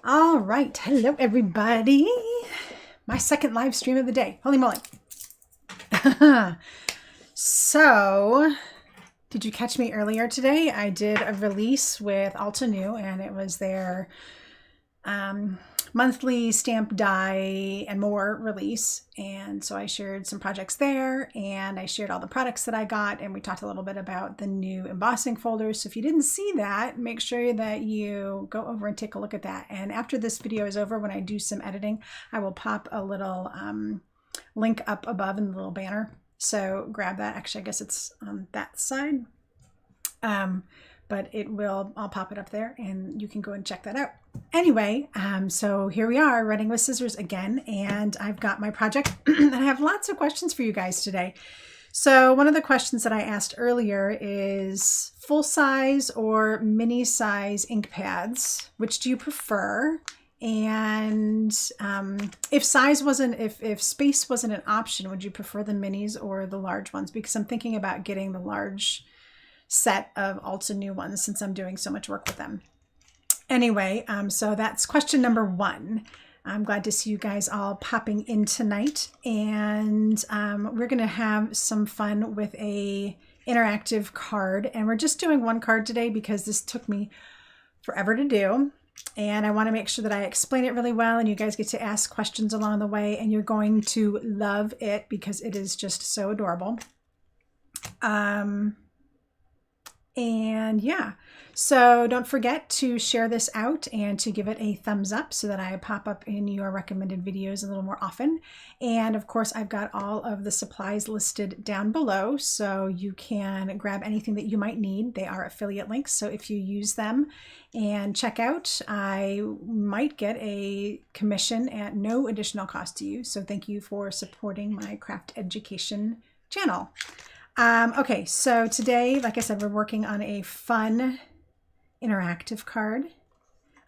All right, hello everybody. My second live stream of the day. Holy moly. So, did you catch me earlier today? I did a release with Alta New, and it was their monthly stamp die and more release. And so I shared some projects there, and I shared all the products that I got, and we talked a little bit about the new embossing folders. So if you didn't see that, make sure that you go over and take a look at that. And after this video is over, when I do some editing, I will pop a little link up above in the little banner. So grab that. Actually, I guess it's on that side. But I'll pop it up there and you can go and check that out. Anyway, so here we are running with scissors again, and I've got my project and I have lots of questions for you guys today. So one of the questions that I asked earlier is full size or mini size ink pads, which do you prefer? And if space wasn't an option, would you prefer the minis or the large ones? Because I'm thinking about getting the large set of Alta New ones since I'm doing so much work with them. Anyway, so that's question number one. I'm glad to see you guys all popping in tonight, and we're going to have some fun with a interactive card, and we're just doing one card today because this took me forever to do, and I want to make sure that I explain it really well and you guys get to ask questions along the way, and you're going to love it because it is just so adorable. And yeah, so don't forget to share this out and to give it a thumbs up so that I pop up in your recommended videos a little more often. And of course, I've got all of the supplies listed down below, so you can grab anything that you might need. They are affiliate links, so if you use them and check out, I might get a commission at no additional cost to you. So thank you for supporting my craft education channel. Okay, so today, like I said, we're working on a fun interactive card.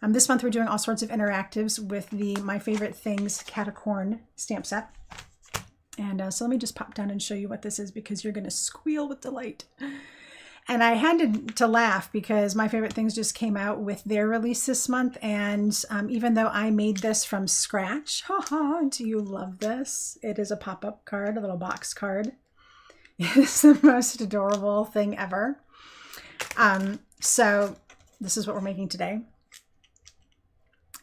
This month we're doing all sorts of interactives with the My Favorite Things Caticorn stamp set. And so let me just pop down and show you what this is because you're going to squeal with delight. And I had to laugh because My Favorite Things just came out with their release this month. And even though I made this from scratch, haha, do you love this? It is a pop-up card, a little box card. It's the most adorable thing ever. So this is what we're making today.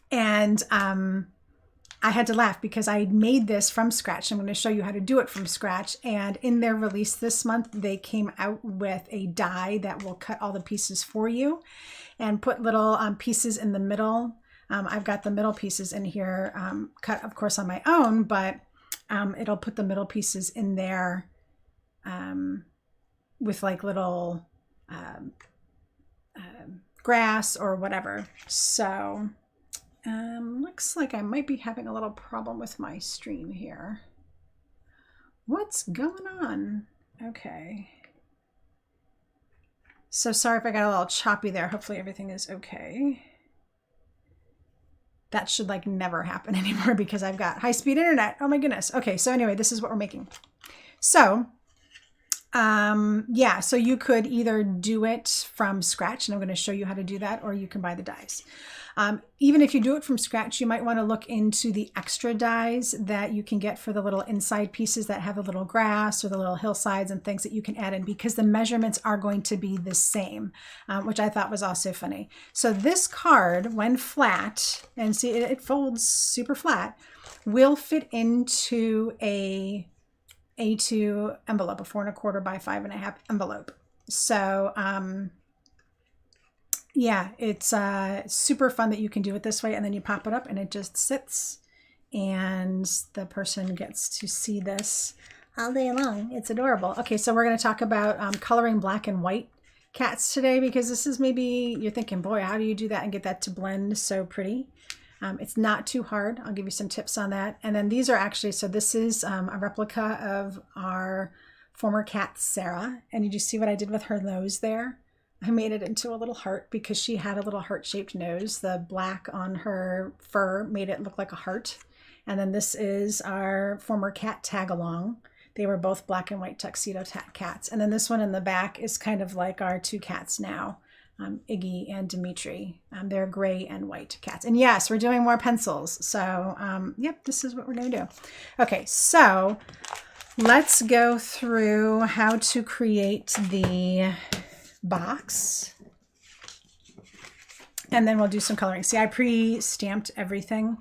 And I had to laugh because I made this from scratch. I'm going to show you how to do it from scratch. And in their release this month, they came out with a die that will cut all the pieces for you and put little pieces in the middle. I've got the middle pieces in here cut, of course, on my own, but it'll put the middle pieces in there with like little grass or whatever. So looks like I might be having a little problem with my stream here. What's going on? Okay. So sorry if I got a little choppy there. Hopefully everything is okay. That should like never happen anymore because I've got high-speed internet. Oh my goodness. Okay, so anyway, this is what we're making. So yeah, so you could either do it from scratch, and I'm going to show you how to do that, or you can buy the dies. Even if you do it from scratch, you might want to look into the extra dies that you can get for the little inside pieces that have a little grass or the little hillsides and things that you can add in, because the measurements are going to be the same, which I thought was also funny. So this card, when flat, and see it folds super flat, will fit into a A2 envelope, a 4 1/4 by 5 1/2 envelope. So yeah, it's super fun that you can do it this way, and then you pop it up and it just sits and the person gets to see this all day long. It's adorable. Okay, so we're going to talk about coloring black and white cats today, because this is, maybe you're thinking, boy, how do you do that and get that to blend so pretty? It's not too hard. I'll give you some tips on that. And then these are actually, so this is a replica of our former cat, Sarah. And did you see what I did with her nose there? I made it into a little heart because she had a little heart-shaped nose. The black on her fur made it look like a heart. And then this is our former cat tag-along. They were both black and white tuxedo cats. And then this one in the back is kind of like our two cats now. Iggy and Dimitri. They're gray and white cats. And yes, we're doing more pencils. So yep, this is what we're going to do. Okay, so let's go through how to create the box. And then we'll do some coloring. See, I pre-stamped everything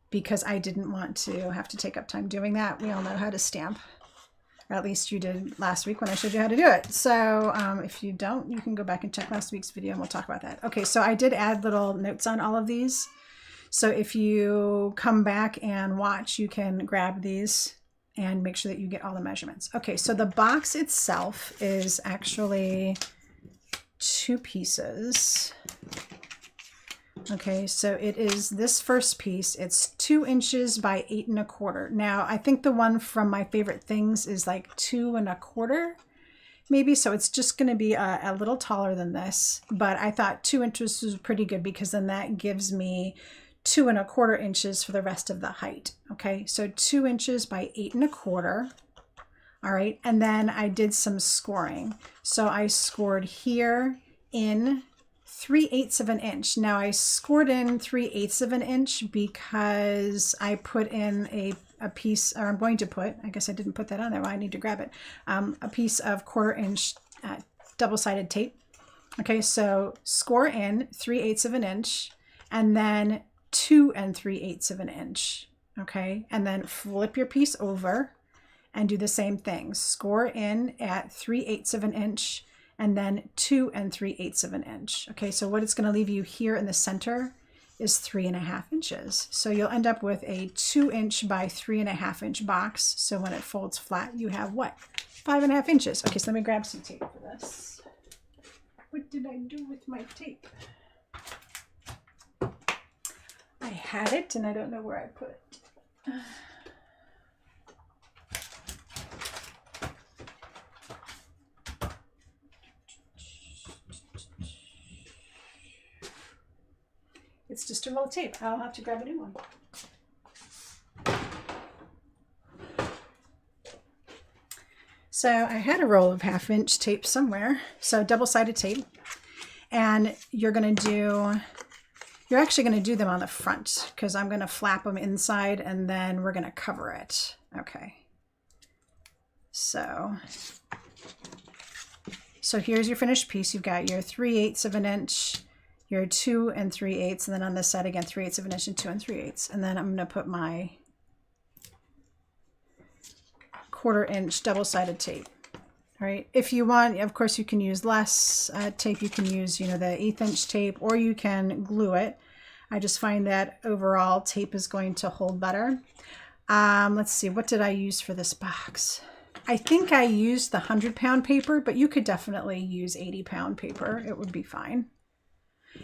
because I didn't want to have to take up time doing that. We all know how to stamp. Or at least you did last week when I showed you how to do it. So if you don't, you can go back and check last week's video and we'll talk about that. Okay, so I did add little notes on all of these. So if you come back and watch, you can grab these and make sure that you get all the measurements. Okay, so the box itself is actually 2 pieces. Okay, so it is this first piece. It's 2 inches by 8 1/4. Now, I think the one from My Favorite Things is like 2 1/4, maybe. So it's just going to be a little taller than this. But I thought 2 inches was pretty good because then that gives me 2 1/4 inches for the rest of the height. Okay, so 2 inches by 8 1/4. All right, and then I did some scoring. So I scored here in 3/8 of an inch. Now I scored in 3/8 of an inch because I put in a piece, or I'm going to put, I guess I didn't put that on there. Well, I need to grab it. A piece of 1/4 inch double-sided tape. Okay, so score in 3/8 of an inch and then 2 3/8 of an inch. Okay, and then flip your piece over and do the same thing. Score in at 3/8 of an inch and then 2 3/8 of an inch. Okay, so what it's going to leave you here in the center is 3 1/2 inches. So you'll end up with a 2 inch by 3 1/2 inch box. So when it folds flat, you have what? 5 1/2 inches. Okay, so let me grab some tape for this. What did I do with my tape? I had it and I don't know where I put it. It's just a roll of tape. I'll have to grab a new one. So I had a roll of 1/2 inch tape somewhere. So double-sided tape. And you're actually going to do them on the front because I'm going to flap them inside and then we're going to cover it. Okay. So here's your finished piece. You've got your 3/8 of an inch, your 2 3/8, and then on this side again 3/8 of an inch and 2 3/8, and then I'm going to put my 1/4 inch double-sided tape. All right, if you want, of course, you can use less tape. You can use, the 1/8 inch tape, or you can glue it. I just find that overall tape is going to hold better. Let's see, what did I use for this box? I think I used the 100-pound paper, but you could definitely use 80-pound paper. It would be fine.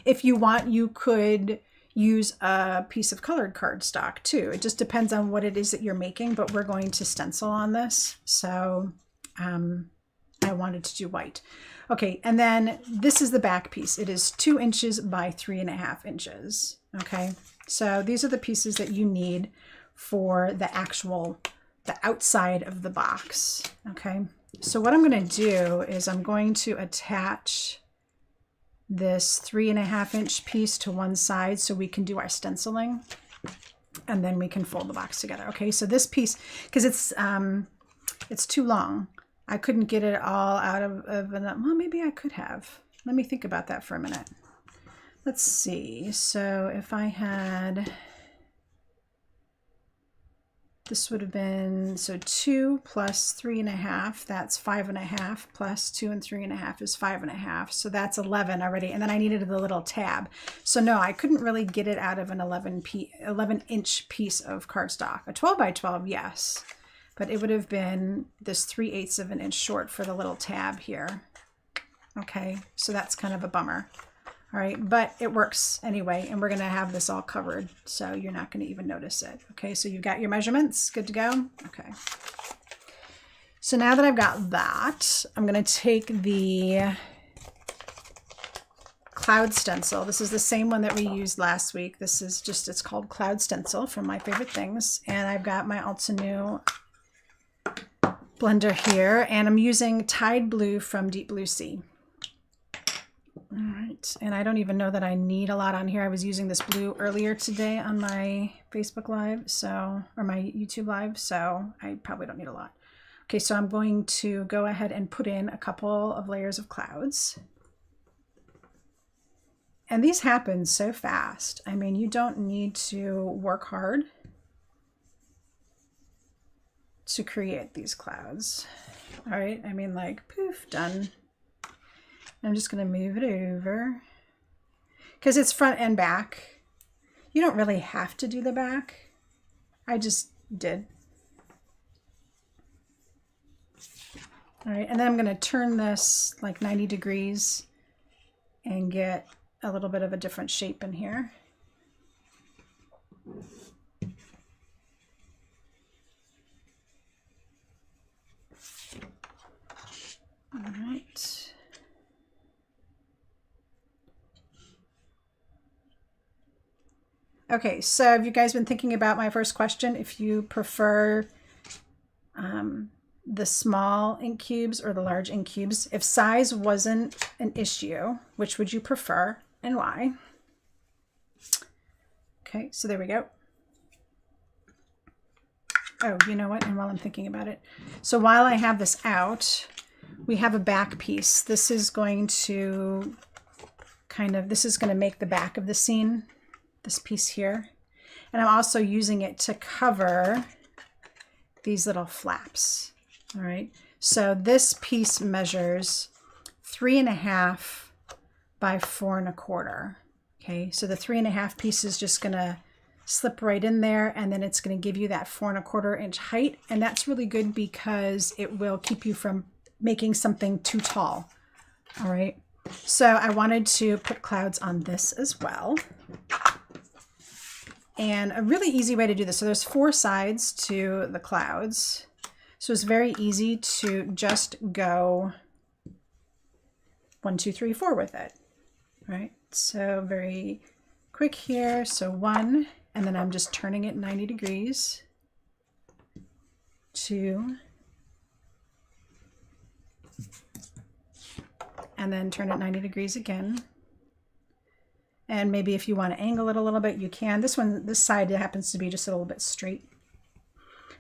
If you want, you could use a piece of colored cardstock too. It just depends on what it is that you're making, but we're going to stencil on this. So I wanted to do white. Okay, and then this is the back piece. It is 2 inches by 3 1/2 inches. Okay, so these are the pieces that you need for the outside of the box. Okay, so what I'm going to do is I'm going to attach this 3 1/2 inch piece to one side so we can do our stenciling, and then we can fold the box together. Okay, so this piece, because it's too long, I couldn't get it all out of well, maybe I could have. Let me think about that for a minute. Let's see. So if I had, this would have been, so 2 plus 3 1/2, that's 5 1/2, plus 2 3 1/2 is 5 1/2. So that's 11 already. And then I needed the little tab. So no, I couldn't really get it out of an 11 inch piece of cardstock. A 12 by 12, yes. But it would have been this 3/8 of an inch short for the little tab here. Okay, so that's kind of a bummer. All right, but it works anyway, and we're gonna have this all covered, so you're not gonna even notice it. Okay, so you've got your measurements, good to go? Okay. So now that I've got that, I'm gonna take the Cloud Stencil. This is the same one that we used last week. This is just, it's called Cloud Stencil from My Favorite Things. And I've got my Altenew blender here, and I'm using Tide Blue from Deep Blue Sea. All right, and I don't even know that I need a lot on here. I was using this blue earlier today on my Facebook Live, or my YouTube Live, so I probably don't need a lot. Okay, so I'm going to go ahead and put in a couple of layers of clouds. And these happen so fast. I mean, you don't need to work hard to create these clouds. All right, I mean, like, poof, done. I'm just going to move it over because it's front and back. You don't really have to do the back. I just did. All right, and then I'm going to turn this like 90 degrees and get a little bit of a different shape in here. All right. Okay, so have you guys been thinking about my first question? If you prefer the small ink cubes or the large ink cubes, if size wasn't an issue, which would you prefer and why? Okay, so there we go. Oh, you know what? And while I'm thinking about it, so while I have this out, we have a back piece. This is going to this is going to make the back of the scene, this piece here. And I'm also using it to cover these little flaps. All right, so this piece measures 3.5 by 4 1/4. Okay, so the 3.5 piece is just gonna slip right in there, and then it's gonna give you that 4 1/4 inch height, and that's really good because it will keep you from making something too tall. All right, so I wanted to put clouds on this as well. And a really easy way to do this, so there's 4 sides to the clouds. So it's very easy to just go 1, 2, 3, 4 with it, right? So very quick here. So 1, and then I'm just turning it 90 degrees. 2, and then turn it 90 degrees again. And maybe if you want to angle it a little bit, you can. This side happens to be just a little bit straight.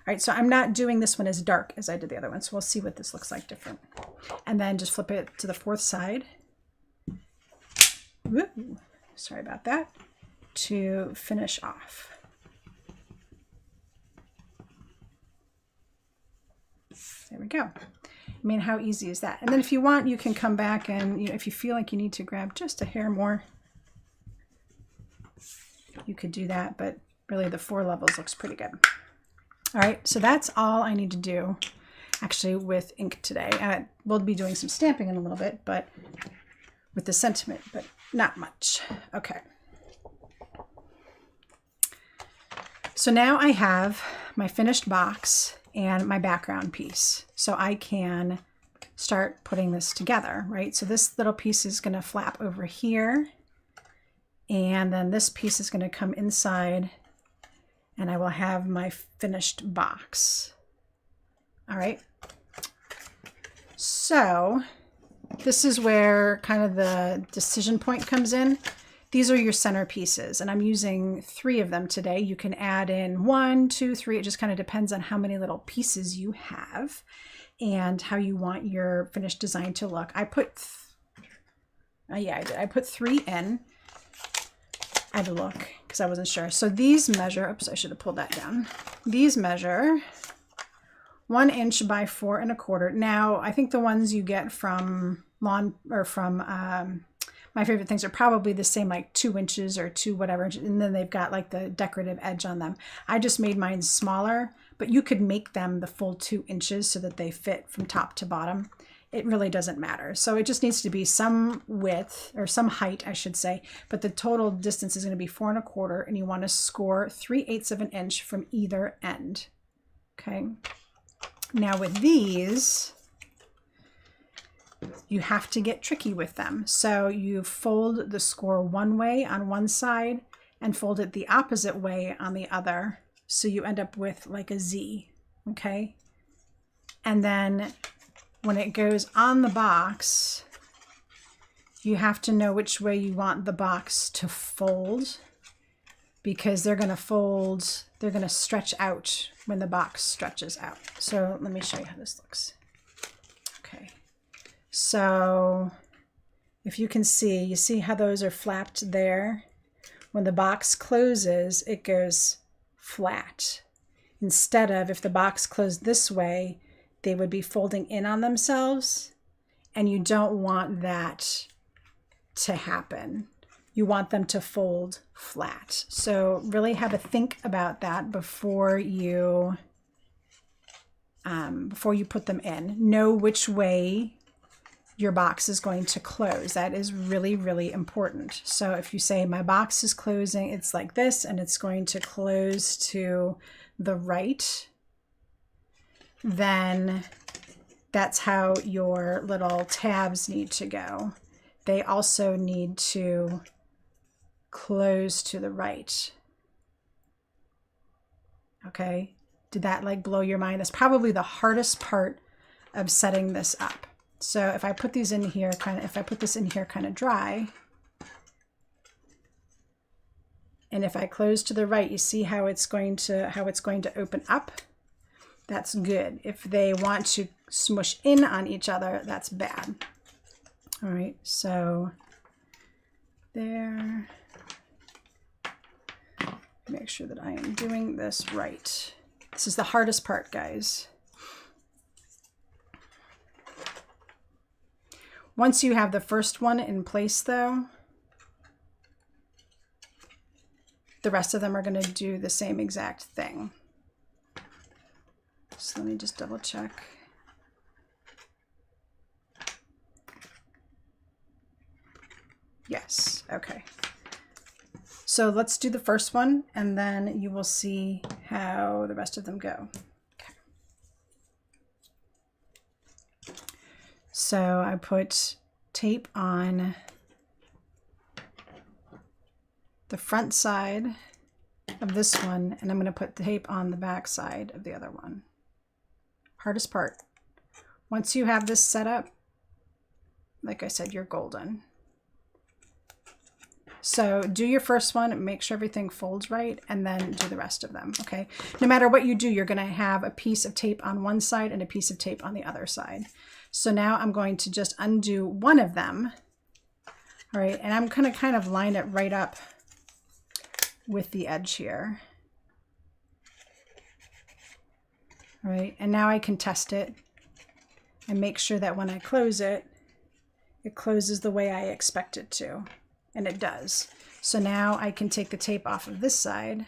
All right, so I'm not doing this one as dark as I did the other one, so we'll see what this looks like different. And then just flip it to the 4th side. Woo, sorry about that. To finish off. There we go. I mean, how easy is that? And then if you want, you can come back and, if you feel like you need to grab just a hair more, you could do that, but really the 4 levels looks pretty good. All right, so that's all I need to do actually with ink today. We'll be doing some stamping in a little bit, but with the sentiment, but not much. Okay. So now I have my finished box and my background piece. So I can start putting this together, right? So this little piece is going to flap over here, and then this piece is going to come inside, and I will have my finished box. All right. So this is where kind of the decision point comes in. These are your center pieces, and I'm using 3 of them today. You can add in 1, 2, 3. It just kind of depends on how many little pieces you have and how you want your finished design to look. I put, I put 3 in. I had to look because I wasn't sure. So these measure, oops, I should have pulled that down. These measure 1 inch by 4 1/4. Now, I think the ones you get from My Favorite Things are probably the same, like 2 inches or 2 whatever, and then they've got like the decorative edge on them. I just made mine smaller, but you could make them the full 2 inches so that they fit from top to bottom. It really doesn't matter. So it just needs to be some width, or some height, I should say, but the total distance is going to be 4 1/4, and you want to score 3/8 of an inch from either end. Okay. Now with these, you have to get tricky with them. So you fold the score one way on one side and fold it the opposite way on the other. So you end up with like a Z, okay? And then when it goes on the box, you have to know which way you want the box to fold, because they're going to fold, they're going to stretch out when the box stretches out. So let me show you how this looks. Okay, so if you can see, you see how those are flapped there? When the box closes, it goes flat. Instead of, if the box closed this way, they would be folding in on themselves, and you don't want that to happen. You want them to fold flat. So really have a think about that before you put them in. Know which way your box is going to close. That is really, really important. So if you say my box is closing, it's like this, and it's going to close to the right, then that's how your little tabs need to go. They also need to close to the right. Okay, did that like blow your mind? That's probably the hardest part of setting this up. So if I put these in here if I put this in here kind of dry, and if I close to the right, you see how it's going to open up? That's good. If they want to smush in on each other, that's bad. All right, so there. Make sure that I am doing this right. This is the hardest part, guys. Once you have the first one in place, though, the rest of them are going to do the same exact thing. So let me just double check. Yes, okay. So let's do the first one, and then you will see how the rest of them go. Okay. So I put tape on the front side of this one, and I'm going to put tape on the back side of the other one. Hardest part. Once you have this set up, like I said, you're golden. So do your first one, make sure everything folds right, and then do the rest of them, okay? No matter what you do, you're gonna have a piece of tape on one side and a piece of tape on the other side. So now I'm going to just undo one of them, all right? And I'm gonna kind of line it right up with the edge here. All right, and now I can test it and make sure that when I close it, it closes the way I expect it to. And it does. So now I can take the tape off of this side.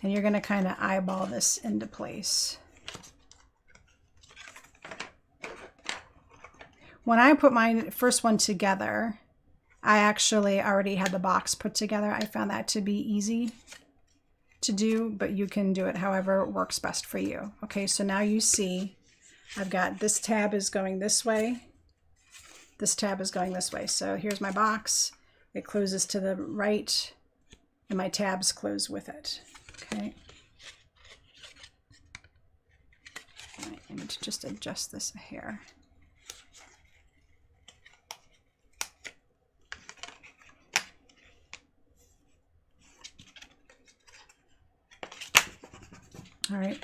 And you're going to kind of eyeball this into place. When I put my first one together, I actually already had the box put together. I found that to be easy to do, but you can do it however works best for you. Okay, so now you see I've got this tab is going this way, this tab is going this way. So here's my box, it closes to the right, and my tabs close with it. Okay, I need to just adjust this a hair. All right,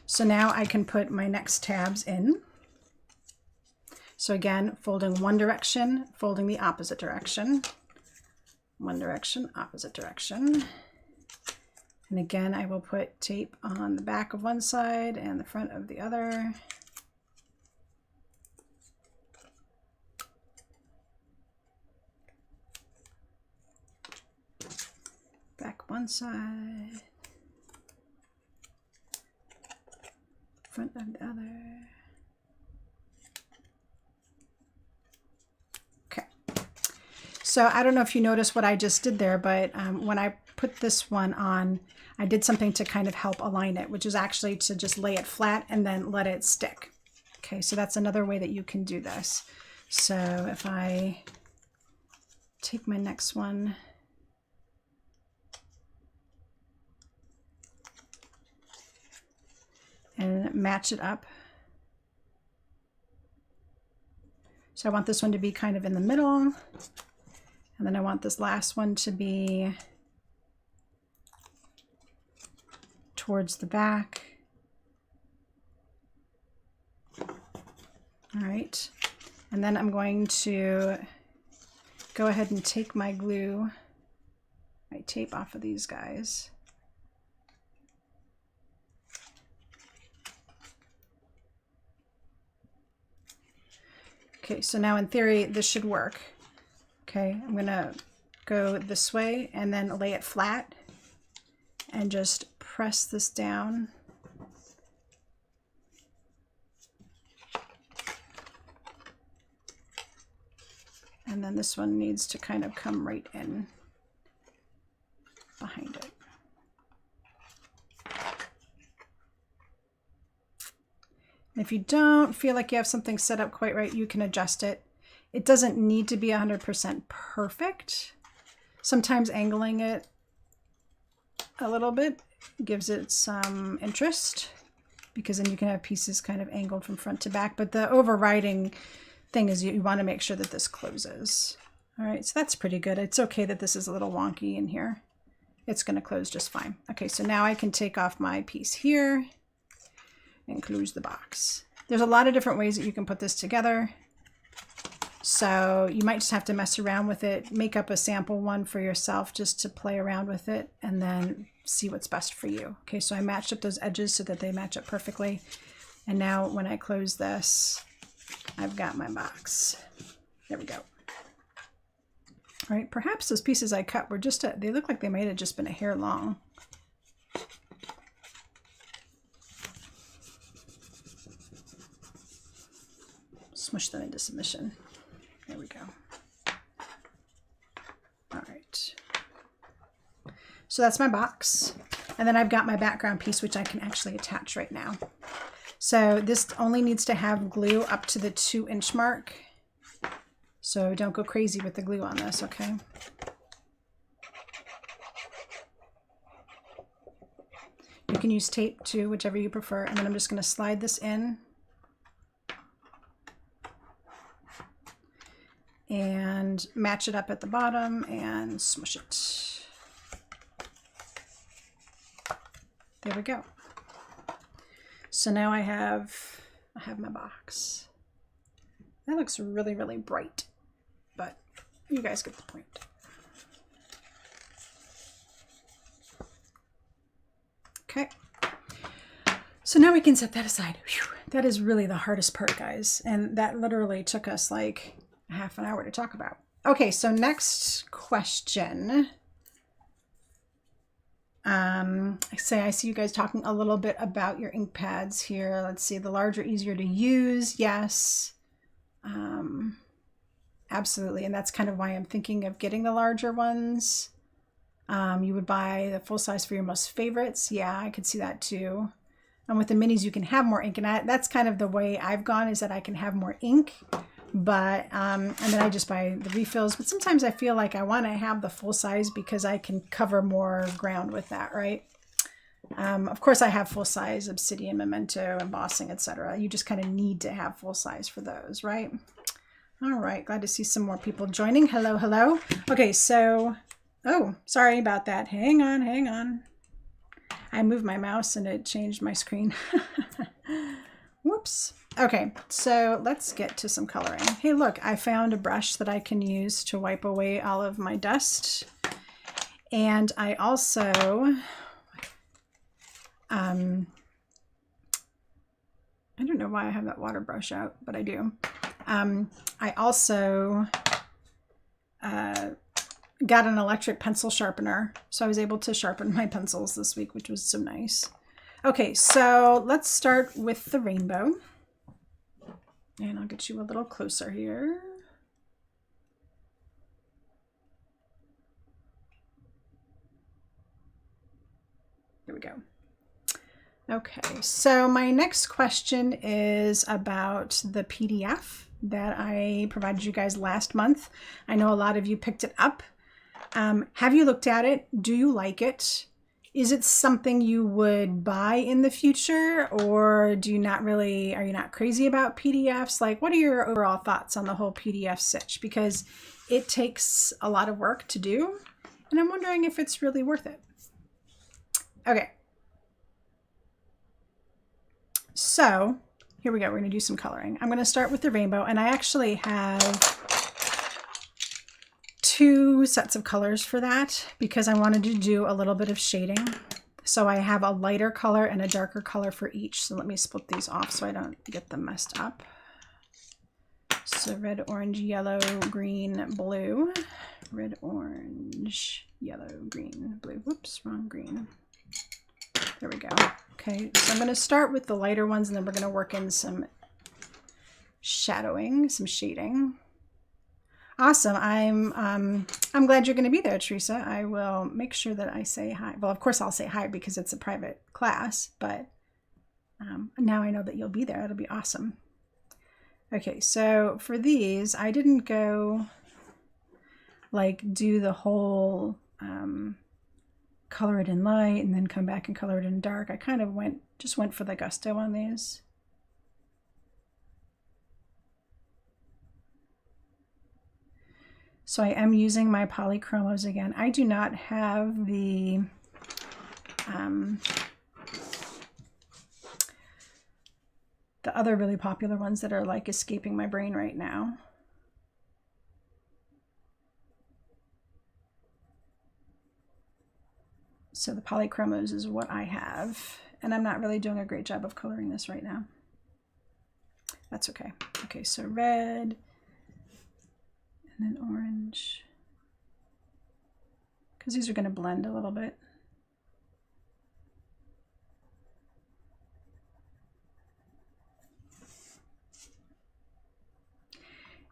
so now I can put my next tabs in. So again, folding one direction, folding the opposite direction. One direction, opposite direction. And again, I will put tape on the back of one side and the front of the other. Back one side. Front of the other. Okay, so I don't know if you noticed what I just did there, but when I put this one on, I did something to kind of help align it, which is actually to just lay it flat and then let it stick. Okay, so that's another way that you can do this. So if I take my next one, match it up. So I want this one to be kind of in the middle, and then I want this last one to be towards the back. All right, and then I'm going to go ahead and take my glue, my tape off of these guys. Okay, so now in theory, this should work. Okay, I'm gonna go this way and then lay it flat and just press this down. And then this one needs to kind of come right in behind it. If you don't feel like you have something set up quite right, you can adjust it. It doesn't need to be 100% perfect. Sometimes angling it a little bit gives it some interest, because then you can have pieces kind of angled from front to back. But the overriding thing is you want to make sure that this closes. All right, so that's pretty good. It's okay that this is a little wonky in here. It's going to close just fine. Okay, so now I can take off my piece here and close the box. There's a lot of different ways that you can put this together. So you might just have to mess around with it, make up a sample one for yourself just to play around with it, and then see what's best for you. Okay, so I matched up those edges so that they match up perfectly. And now when I close this, I've got my box. There we go. All right, perhaps those pieces I cut were just, they look like they might have just been a hair long. Smush them into submission. There we go. All right. So that's my box. And then I've got my background piece, which I can actually attach right now. So this only needs to have glue up to the 2-inch mark. So don't go crazy with the glue on this, okay? You can use tape too, whichever you prefer. And then I'm just going to slide this in. And match it up at the bottom and smush it. There we go. So now I have my box. That looks really, really bright, but you guys get the point. Okay. So now we can set that aside. Whew. That is really the hardest part, guys. And that literally took us like half an hour to talk about. Okay, so next question. I see you guys talking a little bit about your ink pads here. Let's see, the larger, easier to use. Yes, absolutely. And that's kind of why I'm thinking of getting the larger ones. You would buy the full size for your most favorites. Yeah, I could see that too. And with the minis, you can have more ink. And that's kind of the way I've gone, is that I can have more ink. But and then I just buy the refills. But sometimes I feel like I want to have the full size because I can cover more ground with that, right? Of course, I have full size Obsidian, Memento, embossing, etc. You just kind of need to have full size for those, right? All right, glad to see some more people joining. Hello, hello. Okay, so, oh, sorry about that. Hang on, hang on. I moved my mouse and it changed my screen. Whoops. Okay, so let's get to some coloring. Hey, look, I found a brush that I can use to wipe away all of my dust. And I also, I don't know why I have that water brush out, but I do. I also got an electric pencil sharpener, so I was able to sharpen my pencils this week, which was so nice. Okay, so let's start with the rainbow. And I'll get you a little closer here. Here we go. Okay, so my next question is about the PDF that I provided you guys last month. I know a lot of you picked it up. Have you looked at it? Do you like it? Is it something you would buy in the future, or do you not really, are you not crazy about PDFs? Like, what are your overall thoughts on the whole PDF sitch? Because it takes a lot of work to do, and I'm wondering if it's really worth it. Okay. So here we go. We're going to do some coloring. I'm going to start with the rainbow, and I actually have 2 sets of colors for that because I wanted to do a little bit of shading. So I have a lighter color and a darker color for each. So let me split these off so I don't get them messed up. So red, orange, yellow, green, blue. Red, orange, yellow, green, blue. Whoops, wrong green. There we go. Okay, so I'm going to start with the lighter ones, and then we're going to work in some shadowing, some shading. Awesome. I'm glad you're going to be there, Teresa. I will make sure that I say hi. Well, of course I'll say hi because it's a private class, but now I know that you'll be there. It'll be awesome. Okay, so for these, I didn't go like do the whole color it in light and then come back and color it in dark. I kind of just went for the gusto on these. So I am using my Polychromos again. I do not have the other really popular ones that are like escaping my brain right now. So the Polychromos is what I have, and I'm not really doing a great job of coloring this right now. That's okay. Okay, so red, and then orange, because these are going to blend a little bit.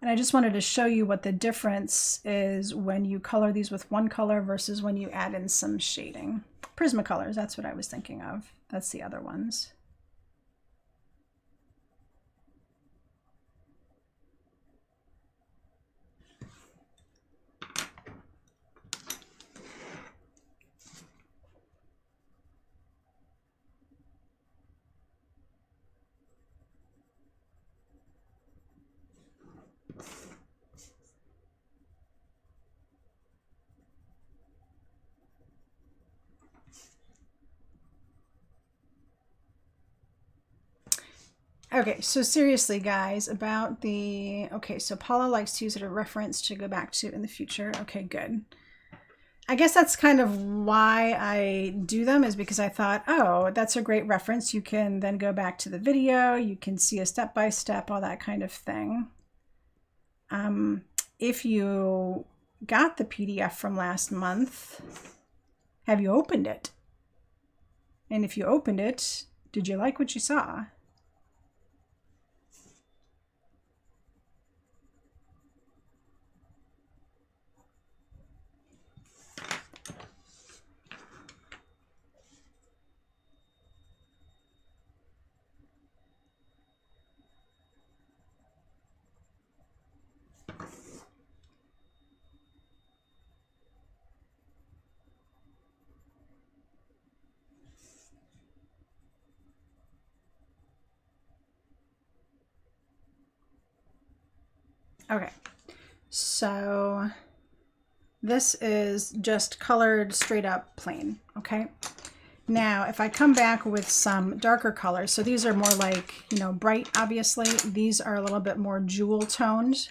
And I just wanted to show you what the difference is when you color these with one color versus when you add in some shading. Prismacolors, that's what I was thinking of. That's the other ones. Okay, so seriously, guys, about the, okay, so Paula likes to use it as a reference to go back to in the future. Okay, good. I guess that's kind of why I do them, is because I thought, oh, that's a great reference. You can then go back to the video. You can see a step-by-step, all that kind of thing. If you got the PDF from last month, have you opened it? And if you opened it, did you like what you saw? Okay, so this is just colored straight up plain, okay? Now, if I come back with some darker colors, so these are more like, you know, bright, obviously. These are a little bit more jewel toned.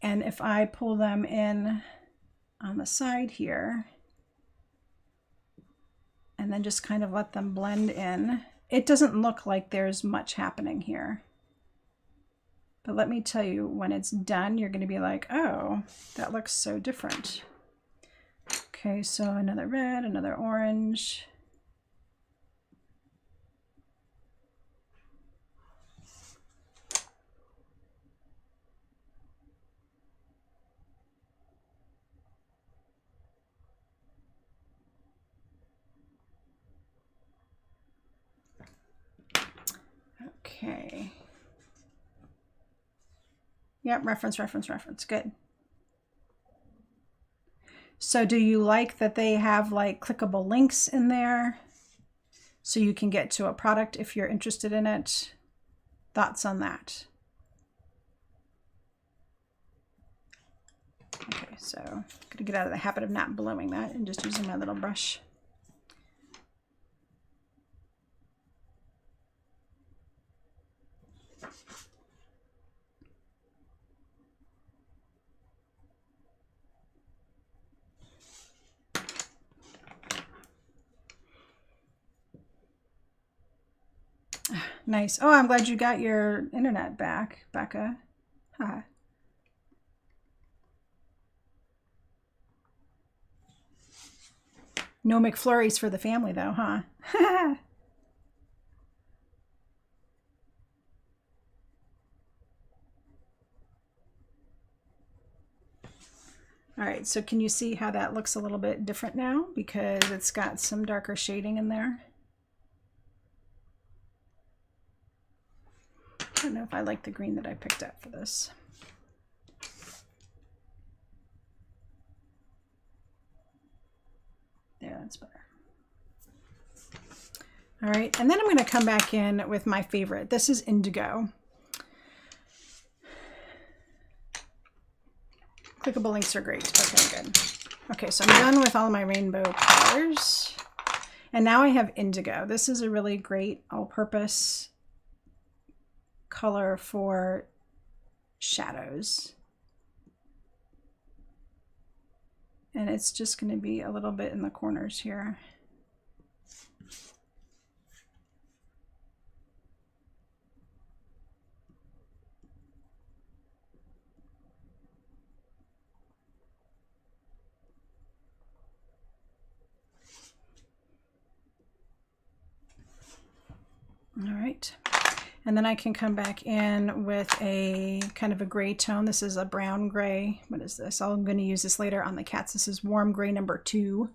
And if I pull them in on the side here, and then just kind of let them blend in, it doesn't look like there's much happening here. But let me tell you, when it's done, you're going to be like, oh, that looks so different. Okay, so another red, another orange. Okay. Yep, reference, reference, reference. Good. So do you like that they have like clickable links in there so you can get to a product if you're interested in it? Thoughts on that? Okay, so I'm gonna get out of the habit of not blowing that and just using my little brush. Nice. Oh, I'm glad you got your internet back, Becca. Huh. No McFlurries for the family though, huh? All right, so can you see how that looks a little bit different now because it's got some darker shading in there? I don't know if I like the green that I picked up for this. There, that's better. All right, and then I'm going to come back in with my favorite. This is Indigo. Clickable links are great. Okay, good. Okay, so I'm done with all of my rainbow colors. And now I have Indigo. This is a really great all-purpose color for shadows. And it's just going to be a little bit in the corners here. All right. And then I can come back in with a kind of a gray tone. This is a brown gray. What is this? I'm going to use this later on the cats. This is warm gray number 2.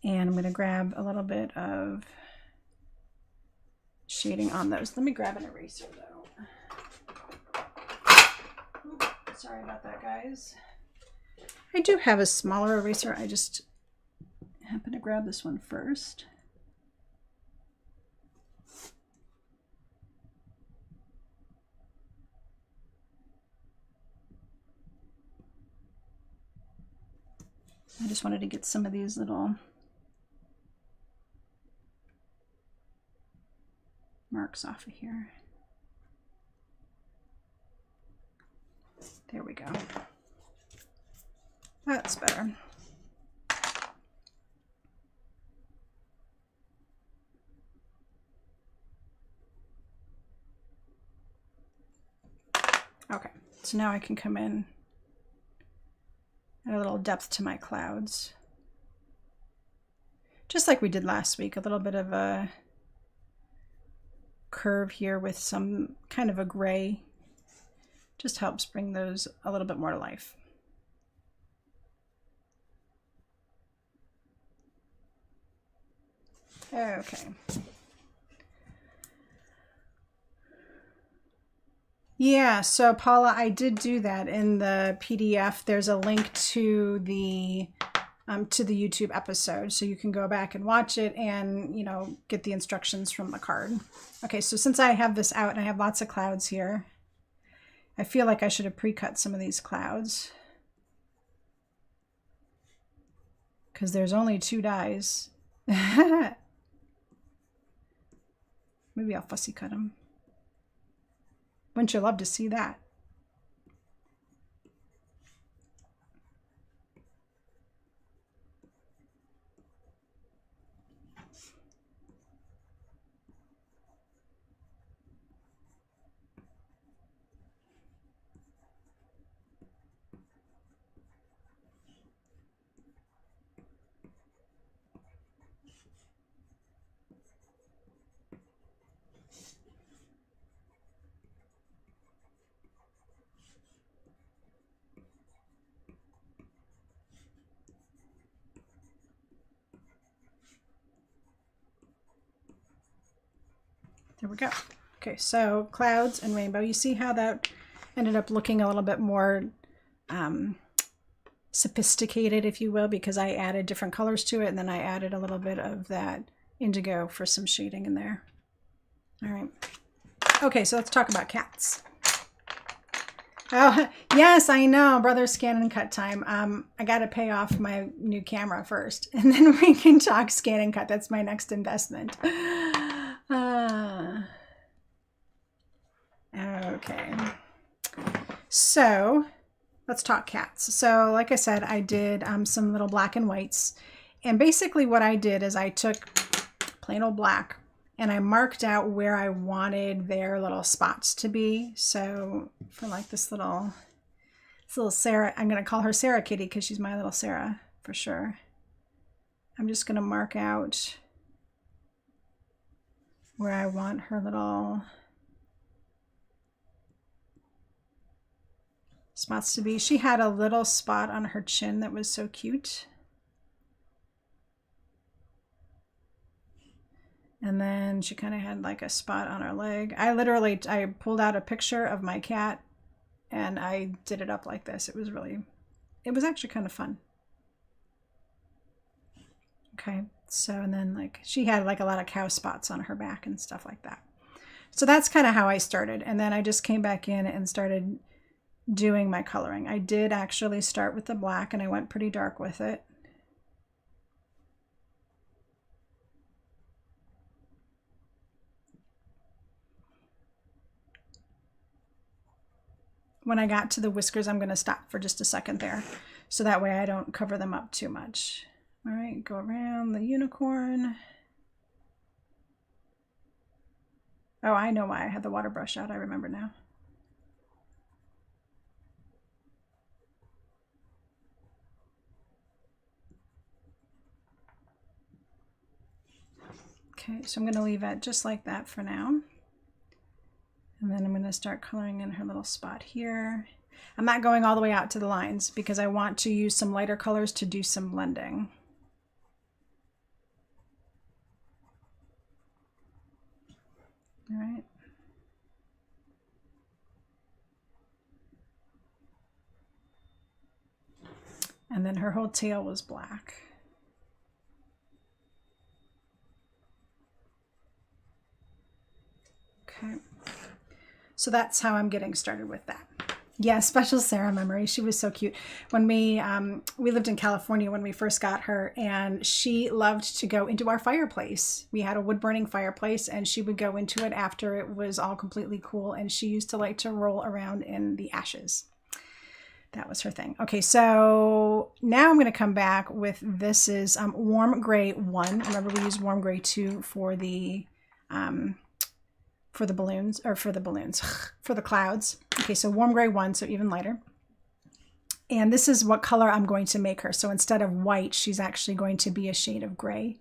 And I'm going to grab a little bit of shading on those. Let me grab an eraser though. Oops, sorry about that, guys. I do have a smaller eraser. I just happen to grab this one first. I just wanted to get some of these little marks off of here. There we go. That's better. Okay, so now I can come in, add a little depth to my clouds. Just like we did last week, a little bit of a curve here with some kind of a gray. Just helps bring those a little bit more to life. Okay. Yeah, so Paula, I did do that in the PDF. There's a link to the YouTube episode, so you can go back and watch it and, you know, get the instructions from the card. Okay, so since I have this out and I have lots of clouds here, I feel like I should have pre-cut some of these clouds because there's only 2 dies. Maybe I'll fussy cut them. Wouldn't you love to see that? There we go. Okay, so clouds and rainbow. You see how that ended up looking a little bit more sophisticated, if you will, because I added different colors to it, and then I added a little bit of that indigo for some shading in there. All right. Okay, so let's talk about cats. Oh, yes, I know. Brother scan and cut time. I got to pay off my new camera first, and then we can talk scan and cut. That's my next investment. Okay. So let's talk cats. So like I said, I did some little black and whites. And basically what I did is I took plain old black and I marked out where I wanted their little spots to be. So for like this little Sarah, I'm going to call her Sarah Kitty because she's my little Sarah for sure. I'm just going to mark out where I want her little spots to be. She had a little spot on her chin that was so cute. And then she kind of had like a spot on her leg. I pulled out a picture of my cat and I did it up like this. It was actually kind of fun. Okay, so, and then like she had like a lot of cow spots on her back and stuff like that. So that's kind of how I started. And then I just came back in and started doing my coloring. I did actually start with the black and I went pretty dark with it. When I got to the whiskers, I'm going to stop for just a second there, so that way I don't cover them up too much. All right, go around the unicorn. Oh, I know why I had the water brush out. I remember now. Okay, so I'm going to leave it just like that for now. And then I'm going to start coloring in her little spot here. I'm not going all the way out to the lines because I want to use some lighter colors to do some blending. All right. And then her whole tail was black. Okay. So that's how I'm getting started with that. Yeah, special Sarah memory. She was so cute. When we lived in California when we first got her, and she loved to go into our fireplace. We had a wood burning fireplace, and she would go into it after it was all completely cool, and she used to like to roll around in the ashes. That was her thing. Okay, so now I'm going to come back with, this is Warm Gray 1. Remember we used Warm Gray 2 for the balloons, or for the clouds. Okay, so Warm Gray 1, so even lighter. And this is what color I'm going to make her. So instead of white, she's actually going to be a shade of gray.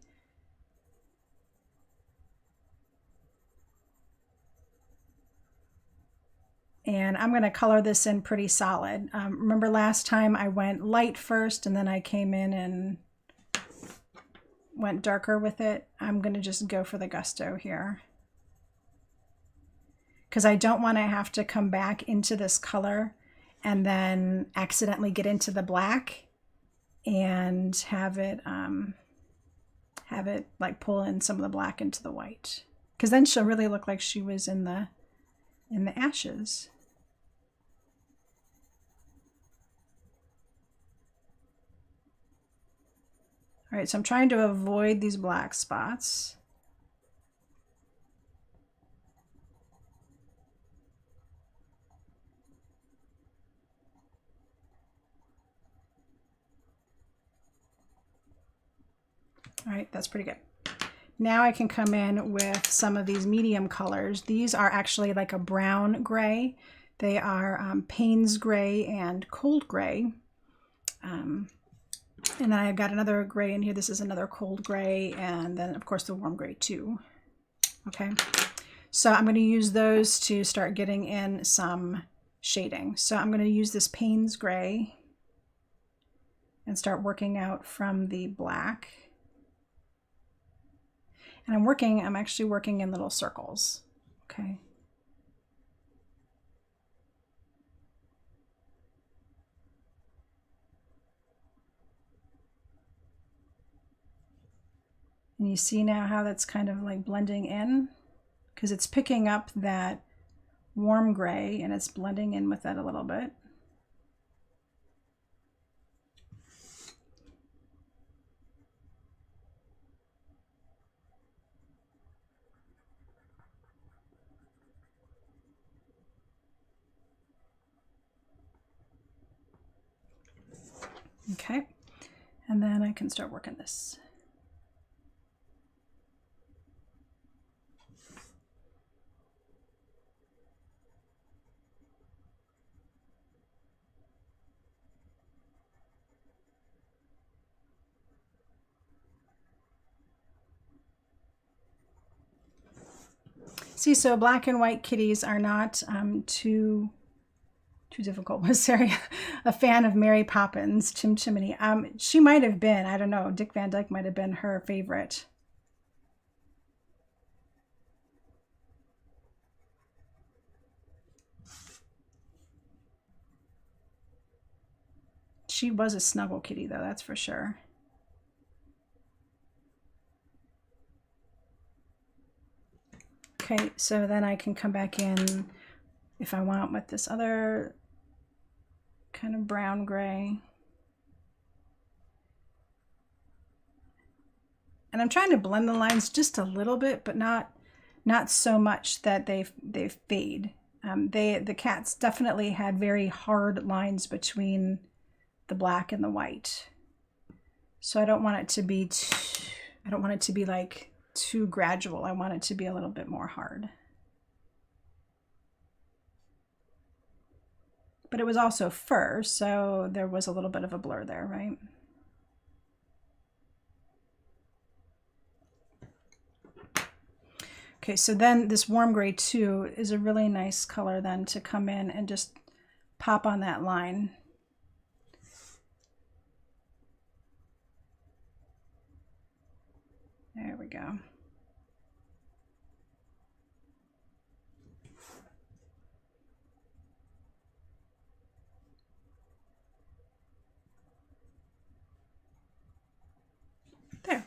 And I'm going to color this in pretty solid. Remember last time I went light first and then I came in and went darker with it? I'm going to just go for the gusto here, because I don't want to have to come back into this color and then accidentally get into the black and have it like pull in some of the black into the white, because then she'll really look like she was in the ashes. All right, so I'm trying to avoid these black spots. All right, that's pretty good. Now I can come in with some of these medium colors. These are actually like a brown gray. They are Payne's gray and cold gray. And then I've got another gray in here. This is another cold gray, and then of course the warm gray too. Okay, so I'm going to use those to start getting in some shading. So I'm going to use this Payne's gray and start working out from the black. And I'm actually working in little circles. Okay. And you see now how that's kind of like blending in, because it's picking up that warm gray and it's blending in with that a little bit. Okay, and then I can start working this. See, so black and white kitties are not too difficult. Was Sarah a fan of Mary Poppins, Chim Chimney? She might have been. I don't know. Dick Van Dyke might have been her favorite. She was a snuggle kitty, though, that's for sure. Okay, so then I can come back in if I want with this other kind of brown gray. And I'm trying to blend the lines just a little bit, but not so much that they fade. The cats definitely had very hard lines between the black and the white. So I don't want it to be I don't want it to be like too gradual. I want it to be a little bit more hard. But it was also fur, so there was a little bit of a blur there, right? Okay, so then this warm gray too is a really nice color then to come in and just pop on that line. There we go. There.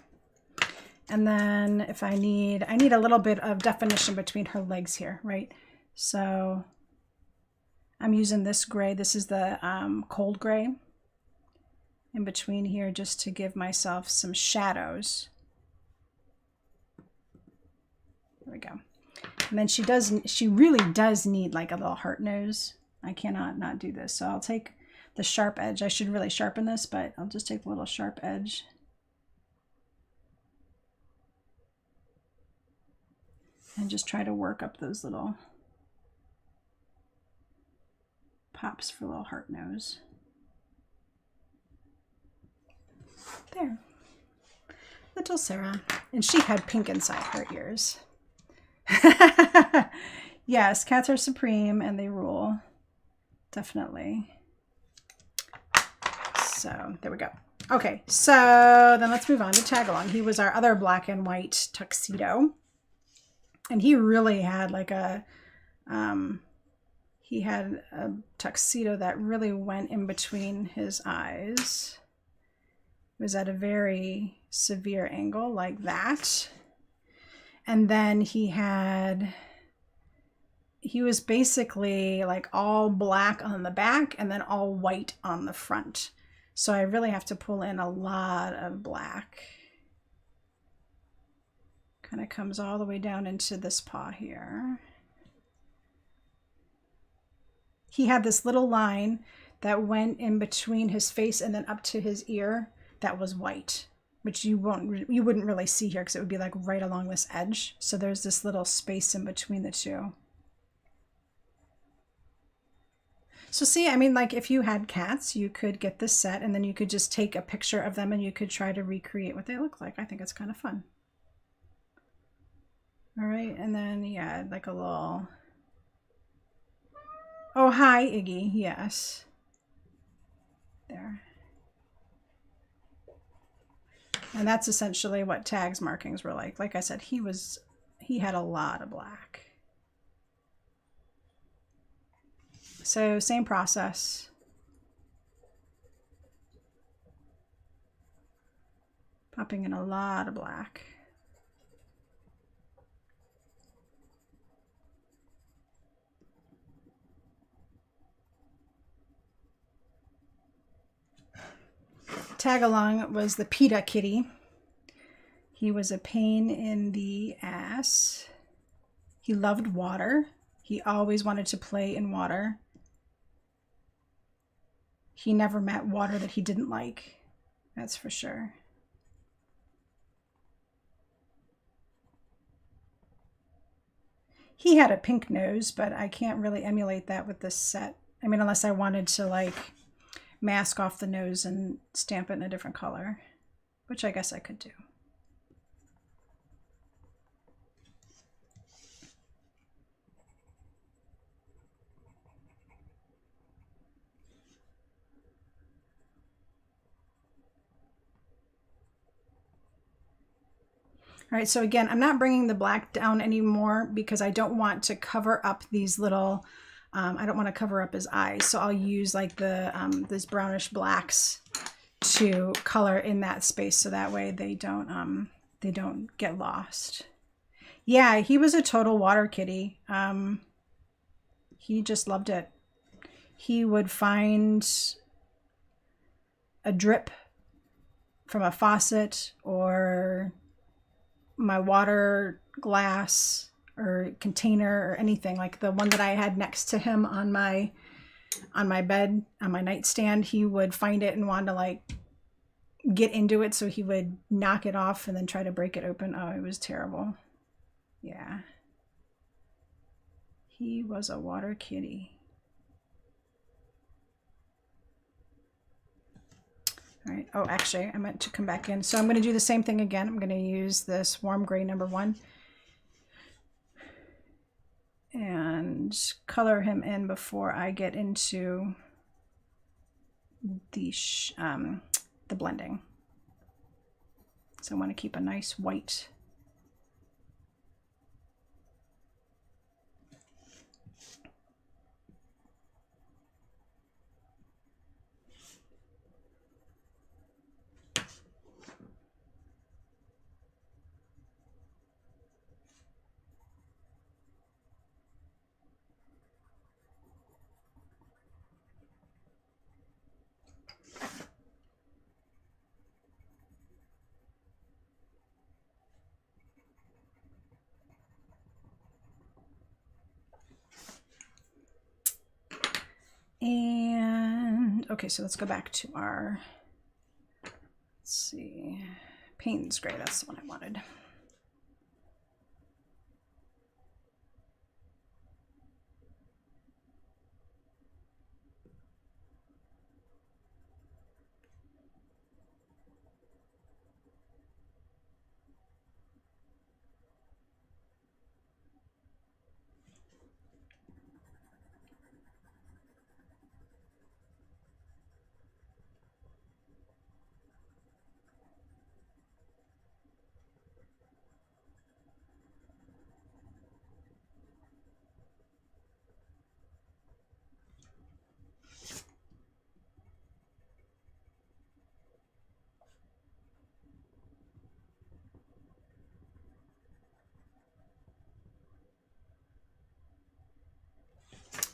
And then if I need a little bit of definition between her legs here, right? So I'm using this gray. This is the cold gray in between here just to give myself some shadows. There we go. And then she really does need like a little heart nose. I cannot not do this. So I'll take the sharp edge. I should really sharpen this, but I'll just take the little sharp edge. And just try to work up those little pops for a little heart nose. There. Little Sarah. And she had pink inside her ears. Yes, cats are supreme and they rule. Definitely. So there we go. Okay, so then let's move on to Tagalong. He was our other black and white tuxedo. And he really had like a tuxedo that really went in between his eyes. It was at a very severe angle like that. And then he was basically like all black on the back and then all white on the front. So I really have to pull in a lot of black. Kind of comes all the way down into this paw here. He had this little line that went in between his face and then up to his ear that was white, which you wouldn't really see here because it would be like right along this edge. So there's this little space in between the two. So see, I mean, like if you had cats, you could get this set and then you could just take a picture of them and you could try to recreate what they look like. I think it's kind of fun. All right, and then yeah, like a little, oh, hi, Iggy, yes. There. And that's essentially what Tag's markings were like. Like I said, he had a lot of black. So same process. Popping in a lot of black. tag along was the PETA kitty. He was a pain in the ass. He loved water. He always wanted to play in water. He never met water that he didn't like. That's for sure. He had a pink nose, but I can't really emulate that with this set. I mean, unless I wanted to like mask off the nose and stamp it in a different color, which I guess I could do. All right, so again, I'm not bringing the black down anymore because I don't want to cover up these little, I don't want to cover up his eyes. So I'll use like the these brownish blacks to color in that space so that way they don't get lost. Yeah, he was a total water kitty. He just loved it. He would find a drip from a faucet or my water glass or container or anything, like the one that I had next to him on my bed, on my nightstand. He would find it and want to like get into it, so he would knock it off and then try to break it open. Oh, it was terrible. Yeah, he was a water kitty. All right. Oh, actually, I meant to come back in. So I'm going to do the same thing again. I'm going to use this warm gray #1 and color him in before I get into the blending. So I want to keep a nice white. And okay, so let's go back to our, let's see, Payne's Gray. That's the one I wanted.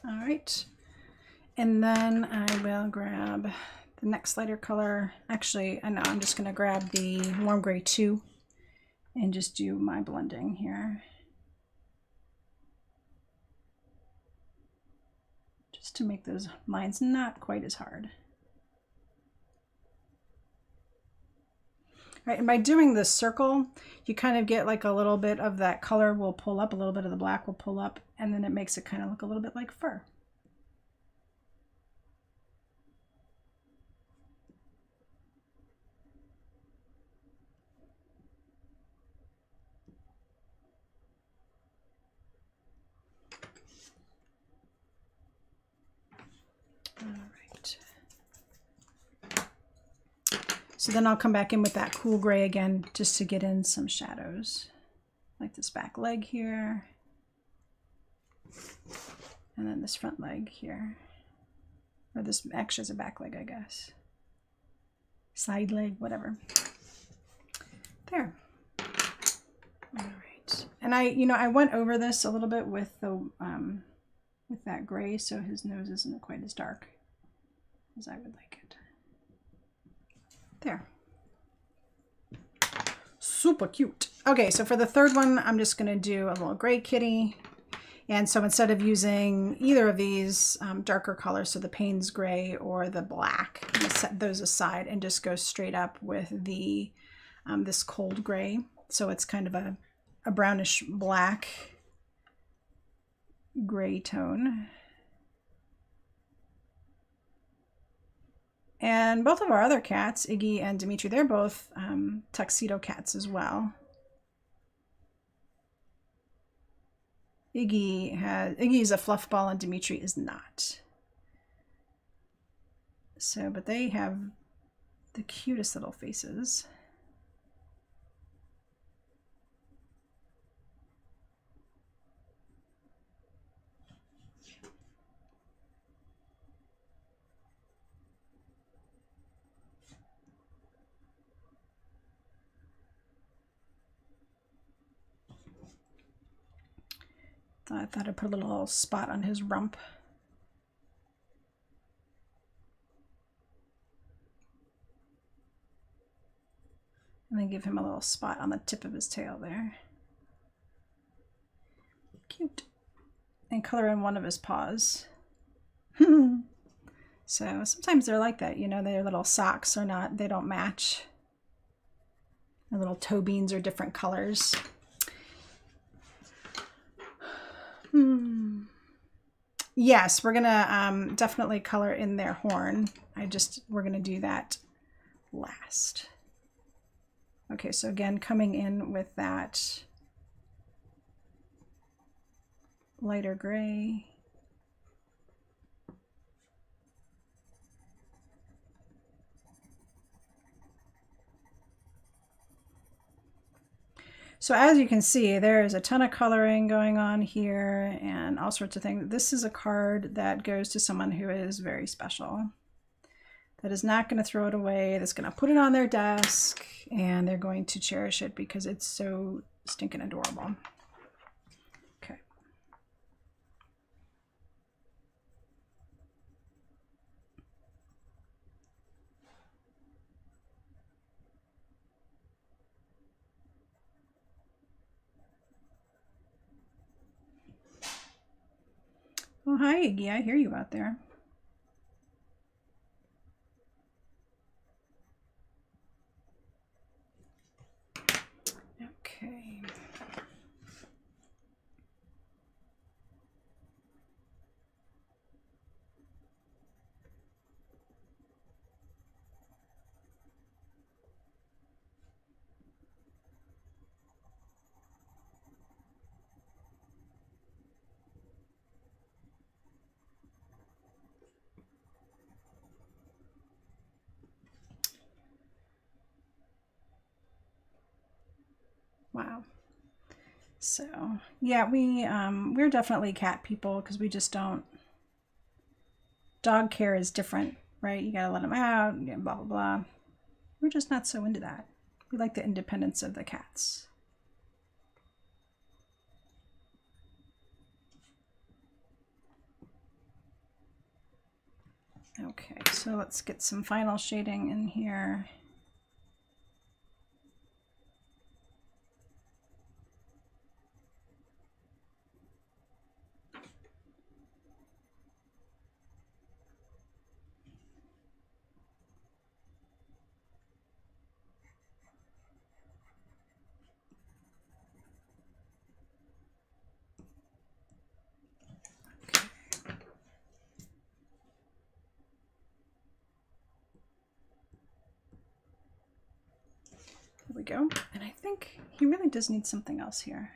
All right, and then I will grab the next lighter color. Actually, I know I'm just going to grab the warm gray 2 and just do my blending here. Just to make those lines not quite as hard. All right, and by doing this circle, you kind of get like a little bit of that color will pull up, a little bit of the black will pull up, and then it makes it kind of look a little bit like fur. All right. So then I'll come back in with that cool gray again, just to get in some shadows, like this back leg here. And then this front leg here. Or this actually is a back leg, I guess. Side leg, whatever. There. All right. And I went over this a little bit with the with that gray, so his nose isn't quite as dark as I would like it. There. Super cute. Okay, so for the third one, I'm just going to do a little gray kitty. And so instead of using either of these darker colors, so the Payne's gray or the black, I'm going to set those aside and just go straight up with the this cold gray. So it's kind of a brownish black gray tone. And both of our other cats, Iggy and Dimitri, they're both tuxedo cats as well. Iggy is a fluff ball and Dimitri is not. So, but they have the cutest little faces. I thought I'd put a little spot on his rump. And then give him a little spot on the tip of his tail there. Cute. And color in one of his paws. So sometimes they're like that, you know, their little socks are not, they don't match. The little toe beans are different colors. Yes, we're gonna definitely color in their horn. We're gonna do that last. Okay, so again, coming in with that lighter gray. So as you can see, there is a ton of coloring going on here and all sorts of things. This is a card that goes to someone who is very special. That is not going to throw it away. That's going to put it on their desk and they're going to cherish it because it's so stinking adorable. Okay. Oh, hi, Iggy. I hear you out there. Okay. Wow. So yeah, we're definitely cat people because we just don't. Dog care is different, right? You gotta let them out, blah blah blah. We're just not so into that. We like the independence of the cats. Okay, so let's get some final shading in here. There we go. And I think he really does need something else here.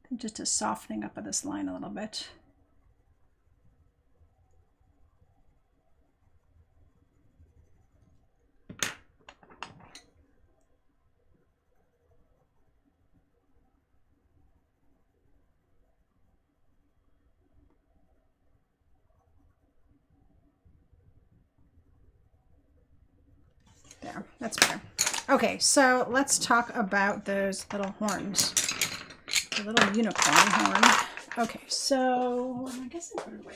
I think just a softening up of this line a little bit. There, that's better. Okay, so let's talk about those little horns. The little unicorn horn. Okay, so I guess I put it away,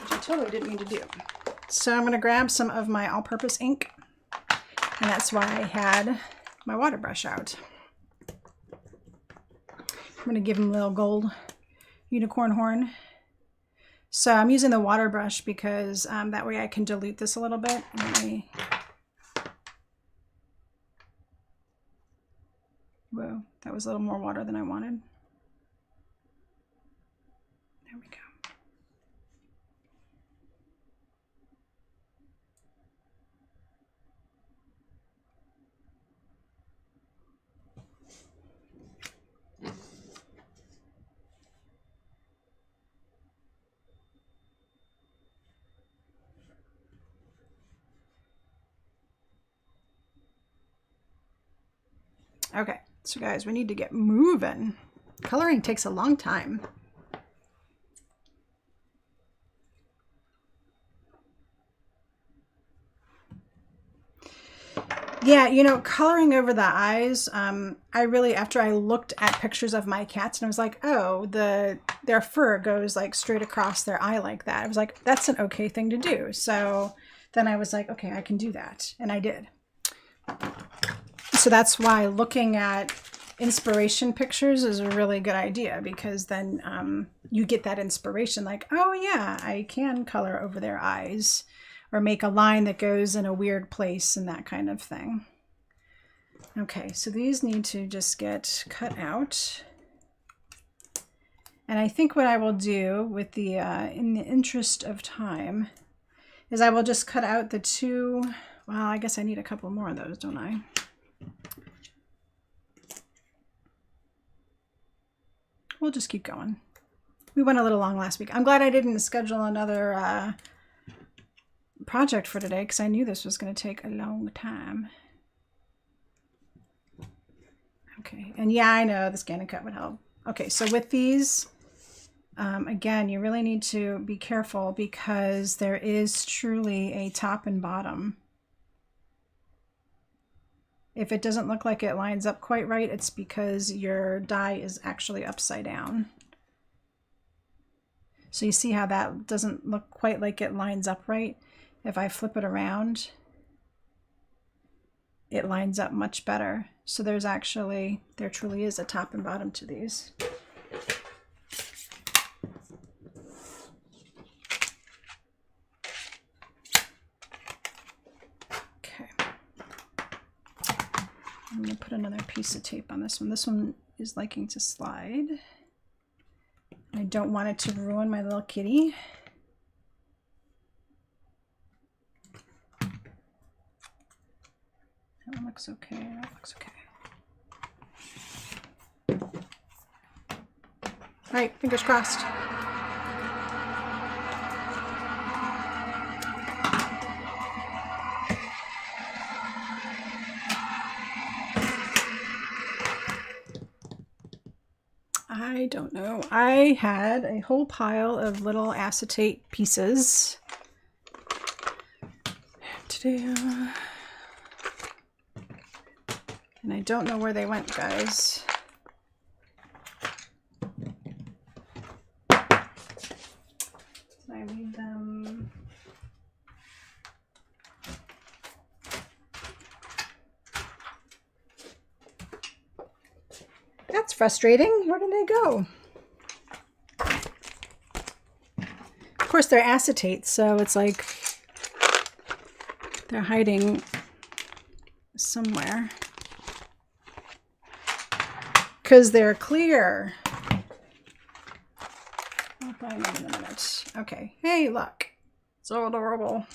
which I totally didn't mean to do. So I'm going to grab some of my all-purpose ink, and that's why I had my water brush out. I'm going to give him a little gold unicorn horn. So I'm using the water brush because that way I can dilute this a little bit. Whoa, that was a little more water than I wanted. There we go. Okay, so guys, we need to get moving. Coloring takes a long time. Yeah, you know, coloring over the eyes, I really, after I looked at pictures of my cats and I was like, oh, their fur goes like straight across their eye like that. I was like, that's an okay thing to do. So then I was like, okay, I can do that. And I did. So that's why looking at inspiration pictures is a really good idea, because then you get that inspiration like, oh yeah, I can color over their eyes or make a line that goes in a weird place and that kind of thing. Okay, so these need to just get cut out. And I think what I will do with the, in the interest of time, is I will just cut out the two, well, I guess I need a couple more of those, don't I? We'll just keep going. We went a little long last week. I'm glad I didn't schedule another project for today because I knew this was going to take a long time. Okay, and yeah, I know the scan and cut would help. Okay, so with these, again, you really need to be careful because there is truly a top and bottom. If it doesn't look like it lines up quite right, it's because your die is actually upside down. So you see how that doesn't look quite like it lines up right? If I flip it around, it lines up much better. So there's actually, there truly is a top and bottom to these. Okay. I'm going to put another piece of tape on this one. This one is liking to slide. I don't want it to ruin my little kitty. That one looks okay. That looks okay. All right, fingers crossed. I don't know. I had a whole pile of little acetate pieces. Today, and I don't know where they went, guys. Did I leave them? That's frustrating. Where did they go? Of course, they're acetate, so it's like they're hiding somewhere. Because they're clear. I'll find them in a minute. Okay. Hey, look. So adorable.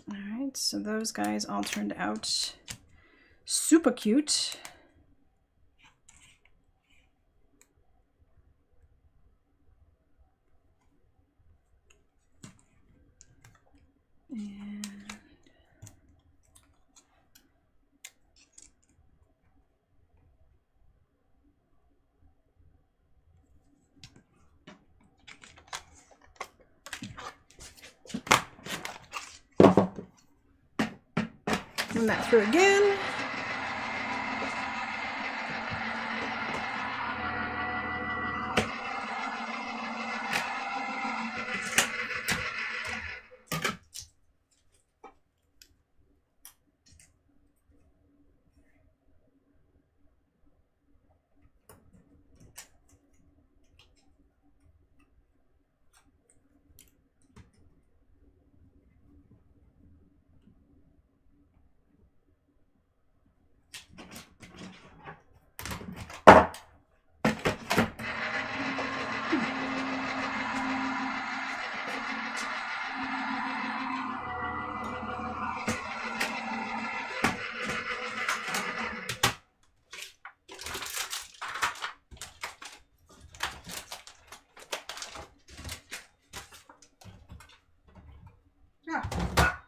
All right. So those guys all turned out super cute. And run that through again.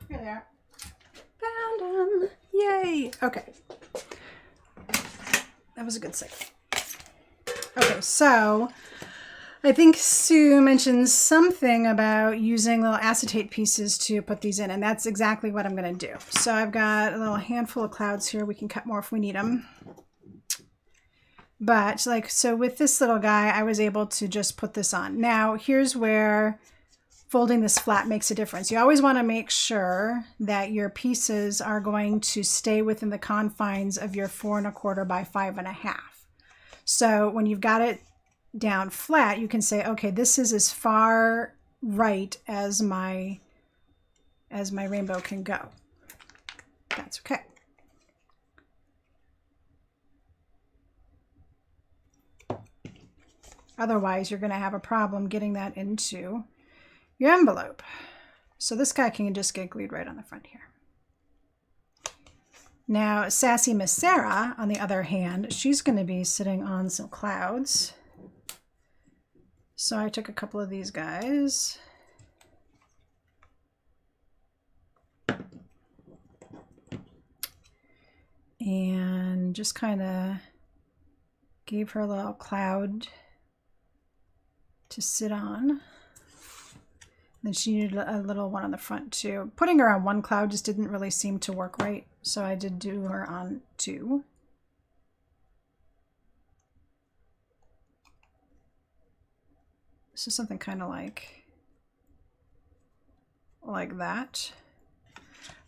Here they are. Found them. Yay. Okay. That was a good second. Okay, so I think Sue mentioned something about using little acetate pieces to put these in, and that's exactly what I'm going to do. So I've got a little handful of clouds here. We can cut more if we need them. But like, so with this little guy, I was able to just put this on. Now, here's where folding this flat makes a difference. You always want to make sure that your pieces are going to stay within the confines of your 4 1/4 by 5 1/2. So when you've got it down flat, you can say, okay, this is as far right as my rainbow can go. That's okay. Otherwise, you're going to have a problem getting that into your envelope. So this guy can just get glued right on the front here. Now, Sassy Miss Sarah, on the other hand, she's going to be sitting on some clouds. So I took a couple of these guys. And just kind of gave her a little cloud to sit on. Then she needed a little one on the front too. Putting her on one cloud just didn't really seem to work right, so I did do her on 2. So something kind of like that.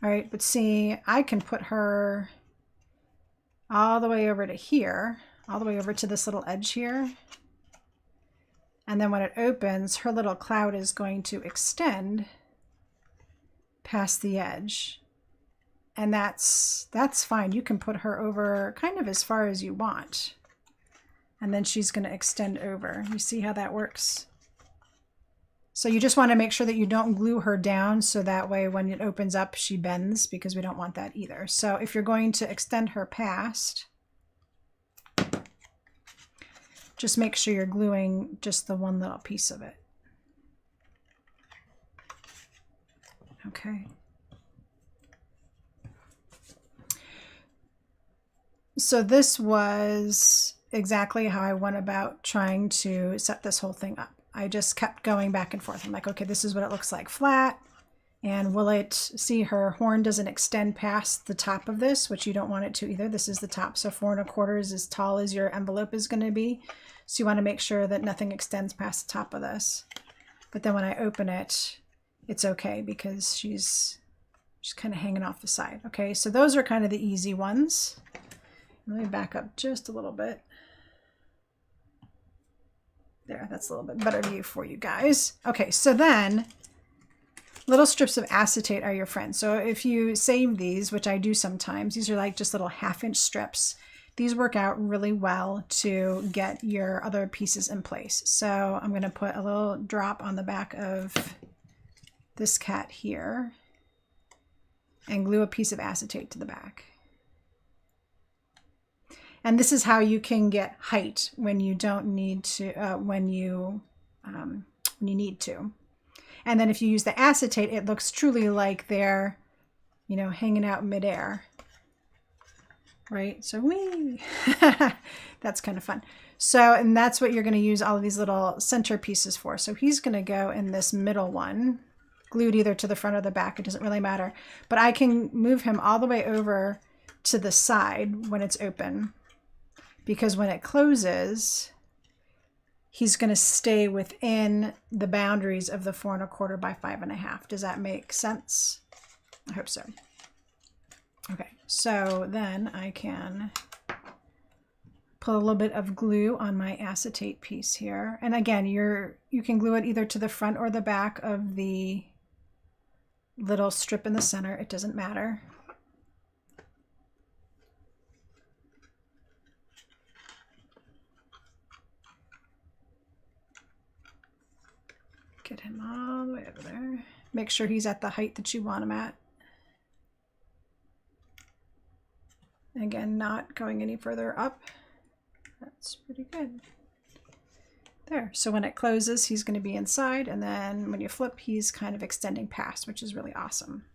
All right, but see, I can put her all the way over to here, all the way over to this little edge here. And then when it opens, her little cloud is going to extend past the edge. And that's fine. You can put her over kind of as far as you want. And then she's going to extend over. You see how that works? So you just want to make sure that you don't glue her down so that way when it opens up, she bends, because we don't want that either. So if you're going to extend her past, just make sure you're gluing just the one little piece of it. Okay. So this was exactly how I went about trying to set this whole thing up. I just kept going back and forth. I'm like, okay, this is what it looks like flat. And will it, see, her horn doesn't extend past the top of this, which you don't want it to either. This is the top, so 4 1/4 is as tall as your envelope is going to be. So you want to make sure that nothing extends past the top of this. But then when I open it, it's okay because she's kind of hanging off the side. Okay, so those are kind of the easy ones. Let me back up just a little bit. There, that's a little bit better view for you guys. Okay, so then little strips of acetate are your friend. So if you save these, which I do sometimes, these are like just little 1/2-inch strips. These work out really well to get your other pieces in place. So I'm going to put a little drop on the back of this cat here and glue a piece of acetate to the back. And this is how you can get height when you don't need to, when you need to. And then if you use the acetate, it looks truly like they're, you know, hanging out midair. Right? So whee! That's kind of fun. So, and that's what you're going to use all of these little center pieces for. So he's going to go in this middle one. glued either to the front or the back. It doesn't really matter. But I can move him all the way over to the side when it's open, because when it closes, he's going to stay within the boundaries of the 4 1/4 by 5 1/2. Does that make sense? I hope so. Okay, so then I can put a little bit of glue on my acetate piece here. And again, you can glue it either to the front or the back of the little strip in the center. It doesn't matter. Get him all the way over there. Make sure he's at the height that you want him at. Again, not going any further up. That's pretty good. There, so when it closes, he's going to be inside, and then when you flip, he's kind of extending past, which is really awesome.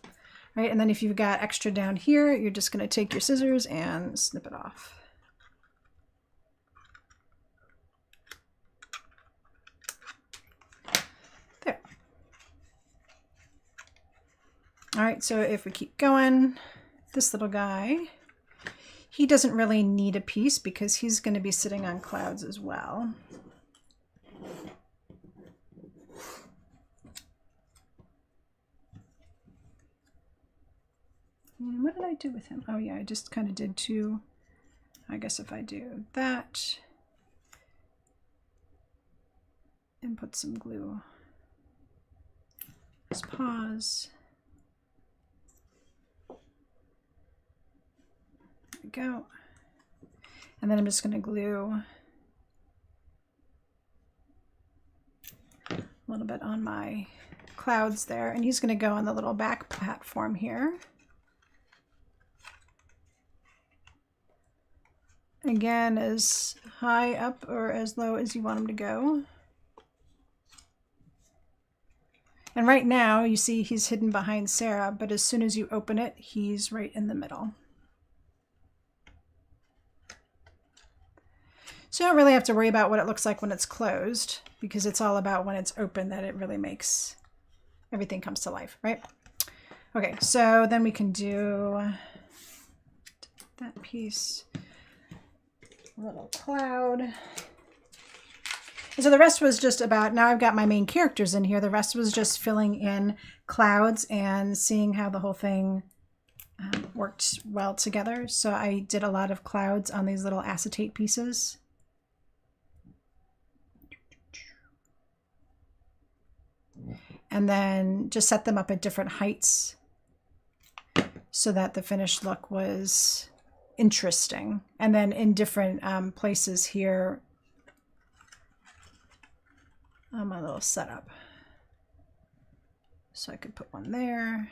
All right, and then if you've got extra down here, you're just going to take your scissors and snip it off. There. All right, so if we keep going, this little guy, he doesn't really need a piece because he's going to be sitting on clouds as well. And what did I do with him? Oh yeah, I just kind of did two. I guess if I do that and put some glue, just pause. There we go. And then I'm just going to glue a little bit on my clouds there. And he's going to go on the little back platform here. Again, as high up or as low as you want him to go. And right now, you see he's hidden behind Sarah, but as soon as you open it, he's right in the middle. So you don't really have to worry about what it looks like when it's closed, because it's all about when it's open that it really makes everything comes to life, right? Okay, so then we can do that piece, a little cloud. And so the rest was just about, now I've got my main characters in here, the rest was just filling in clouds and seeing how the whole thing worked well together. So I did a lot of clouds on these little acetate pieces. And then just set them up at different heights so that the finished look was interesting. And then in different places here on my little setup. So I could put one there.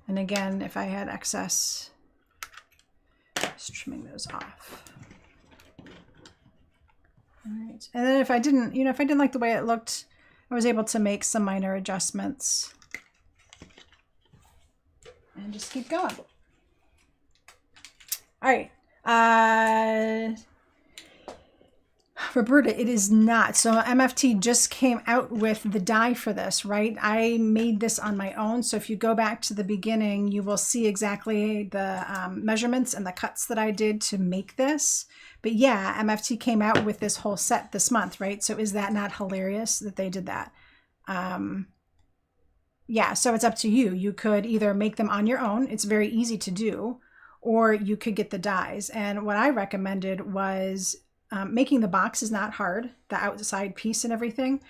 And again, if I had excess, just trimming those off. All right. And then if I didn't, if I didn't like the way it looked, I was able to make some minor adjustments and just keep going. All right. Roberta, it is not. So MFT just came out with the die for this, right? I made this on my own. So if you go back to the beginning, you will see exactly the measurements and the cuts that I did to make this. But yeah, MFT came out with this whole set this month, right? So is that not hilarious that they did that? Yeah, so it's up to you. You could either make them on your own. It's very easy to do. Or you could get the dies. And what I recommended was making the box is not hard, the outside piece and everything.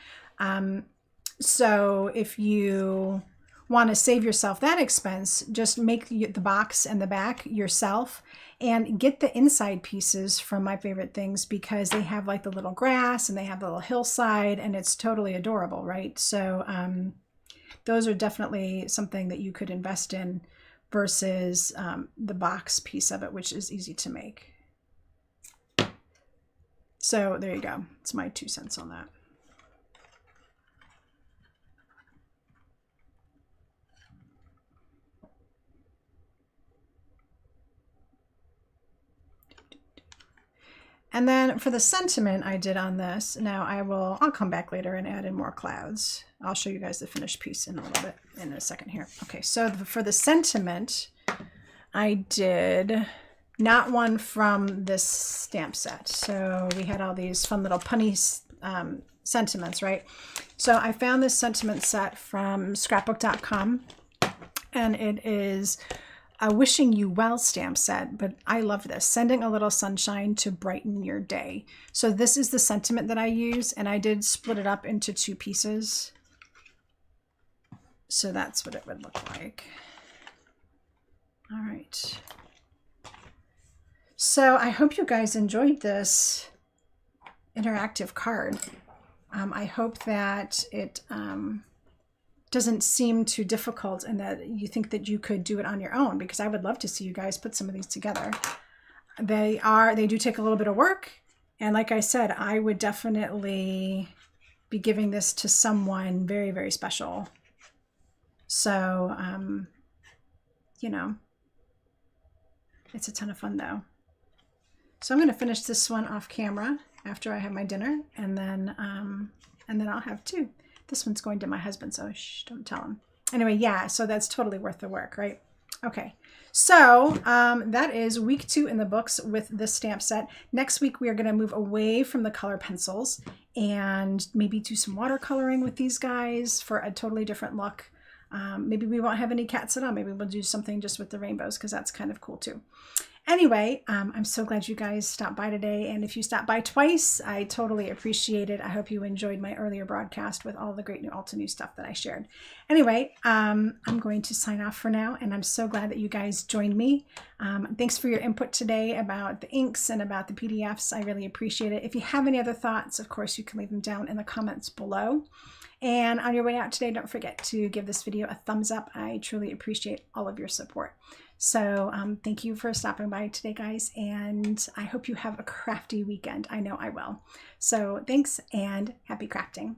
So if you want to save yourself that expense, just make the box and the back yourself and get the inside pieces from My Favorite Things, because they have like the little grass and they have the little hillside and it's totally adorable, right? So those are definitely something that you could invest in versus the box piece of it, which is easy to make. So there you go. It's my 2 cents on that. And then for the sentiment I did on this, now I'll come back later and add in more clouds. I'll show you guys the finished piece in a little bit, in a second here. Okay, so for the sentiment, I did not one from this stamp set. So we had all these fun little punny sentiments, right? So I found this sentiment set from scrapbook.com, and it is a wishing you well stamp set, but I love this. Sending a little sunshine to brighten your day. So this is the sentiment that I use, and I did split it up into 2 pieces. So that's what it would look like. All right. So I hope you guys enjoyed this interactive card. I hope that it doesn't seem too difficult and that you think that you could do it on your own, because I would love to see you guys put some of these together. They do take a little bit of work. And like I said, I would definitely be giving this to someone very, very special. So, you know, it's a ton of fun though. So I'm going to finish this one off camera after I have my dinner, and then I'll have 2. This one's going to my husband, so shh, don't tell him. Anyway, yeah, so that's totally worth the work, right? Okay, so that is week 2 in the books with this stamp set. Next week, we are going to move away from the color pencils and maybe do some watercoloring with these guys for a totally different look. Maybe we won't have any cats at all. Maybe we'll do something just with the rainbows, because that's kind of cool too. Anyway, I'm so glad you guys stopped by today. And if you stopped by twice, I totally appreciate it. I hope you enjoyed my earlier broadcast with all the great new Ulta new stuff that I shared. Anyway, I'm going to sign off for now, and I'm so glad that you guys joined me. Thanks for your input today about the inks and about the PDFs. I really appreciate it. If you have any other thoughts, of course, you can leave them down in the comments below. And on your way out today, don't forget to give this video a thumbs up. I truly appreciate all of your support. So thank you for stopping by today, guys, and I hope you have a crafty weekend. I know I will. So thanks, and happy crafting.